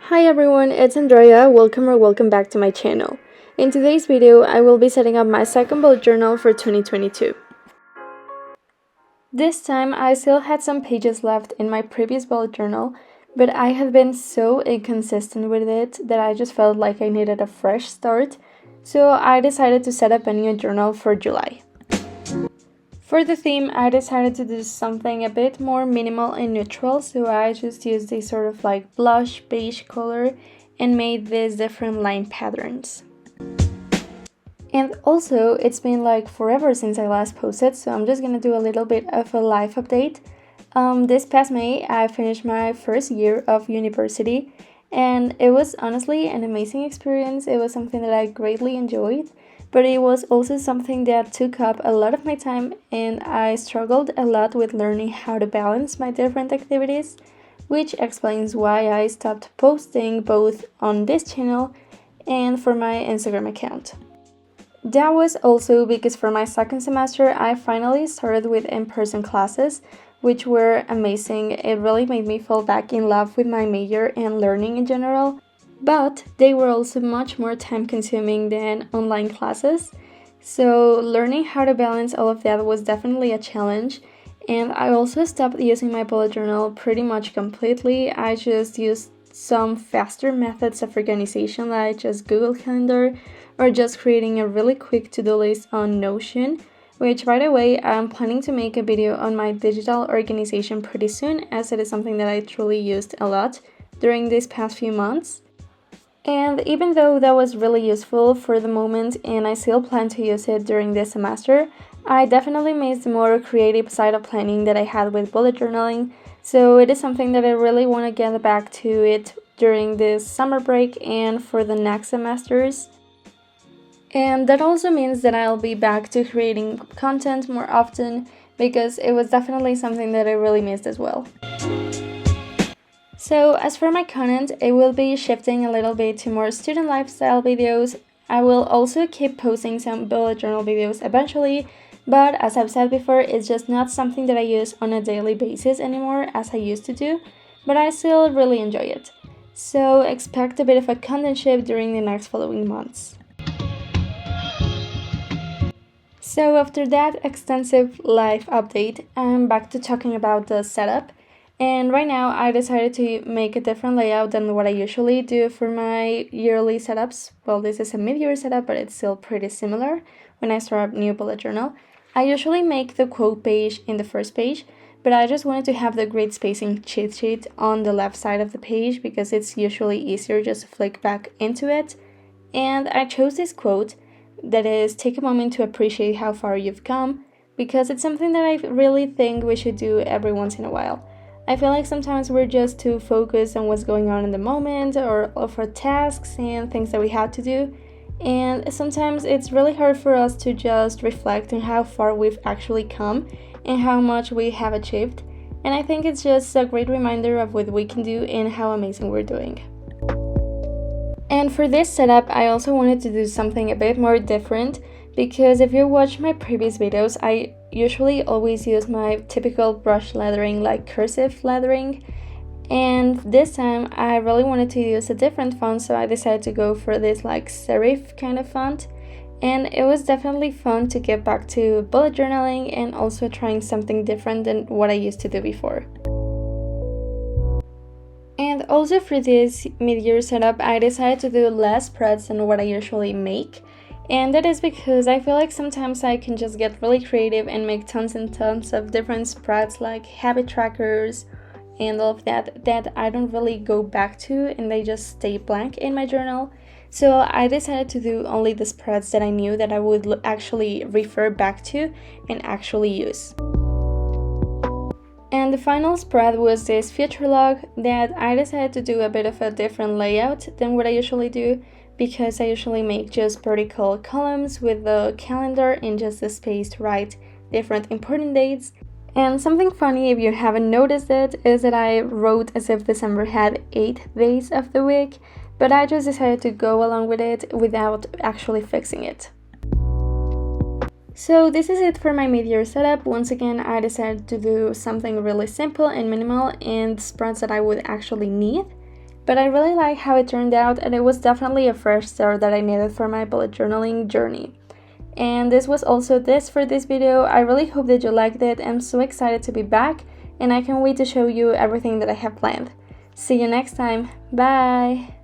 Hi everyone, it's Andrea. Welcome back to my channel. In today's video, I will be setting up my second bullet journal for 2022. This time, I still had some pages left in my previous bullet journal, but I had been so inconsistent with it that I just felt like I needed a fresh start, so I decided to set up a new journal for July. For the theme, I decided to do something a bit more minimal and neutral, so I just used this sort of like blush beige color and made these different line patterns. And also, it's been like forever since I last posted, so I'm just gonna do a little bit of a life update. This past May, I finished my first year of university, and it was honestly an amazing experience. It was something that I greatly enjoyed. But it was also something that took up a lot of my time, and I struggled a lot with learning how to balance my different activities, which explains why I stopped posting both on this channel and for my Instagram account. That was also because for my second semester, I finally started with in-person classes, which were amazing. It really made me fall back in love with my major and learning in general. But they were also much more time-consuming than online classes, so learning how to balance all of that was definitely a challenge. And I also stopped using my bullet journal pretty much completely. I just used some faster methods of organization, like just Google Calendar or just creating a really quick to-do list on Notion, which, by the way, I'm planning to make a video on my digital organization pretty soon, as it is something that I truly used a lot during these past few months. And even though that was really useful for the moment and I still plan to use it during this semester, I definitely missed the more creative side of planning that I had with bullet journaling, so it is something that I really want to get back to it during this summer break and for the next semesters. And that also means that I'll be back to creating content more often, because it was definitely something that I really missed as well. So as for my content, it will be shifting a little bit to more student lifestyle videos. I will also keep posting some bullet journal videos eventually, but as I've said before, it's just not something that I use on a daily basis anymore as I used to do, but I still really enjoy it. So expect a bit of a content shift during the next following months. So after that extensive life update, I'm back to talking about the setup. And right now, I decided to make a different layout than what I usually do for my yearly setups. Well, this is a mid-year setup, but it's still pretty similar when I start a new bullet journal. I usually make the quote page in the first page, but I just wanted to have the grid spacing cheat sheet on the left side of the page because it's usually easier just to flick back into it. And I chose this quote that is, "Take a moment to appreciate how far you've come," because it's something that I really think we should do every once in a while. I feel like sometimes we're just too focused on what's going on in the moment or of our tasks and things that we have to do. And sometimes it's really hard for us to just reflect on how far we've actually come and how much we have achieved. And I think it's just a great reminder of what we can do and how amazing we're doing. And for this setup, I also wanted to do something a bit more different, because if you watch my previous videos, I usually always use my typical brush lettering, like cursive lettering, and this time I really wanted to use a different font, so I decided to go for this like serif kind of font. And it was definitely fun to get back to bullet journaling and also trying something different than what I used to do before. And also for this mid-year setup, I decided to do less spreads than what I usually make. And that is because I feel like sometimes I can just get really creative and make tons and tons of different spreads, like habit trackers and all of that I don't really go back to, and they just stay blank in my journal. So I decided to do only the spreads that I knew that I would actually refer back to and actually use. And the final spread was this future log that I decided to do a bit of a different layout than what I usually do, because I usually make just vertical columns with the calendar and just the space to write different important dates. And something funny, if you haven't noticed it, is that I wrote as if December had 8 days of the week, but I just decided to go along with it without actually fixing it. So this is it for my mid-year setup. Once again, I decided to do something really simple and minimal and spreads that I would actually need, but I really like how it turned out, and it was definitely a fresh start that I needed for my bullet journaling journey. And this was also this for this video. I really hope that you liked it. I'm so excited to be back, and I can't wait to show you everything that I have planned. See you next time. Bye!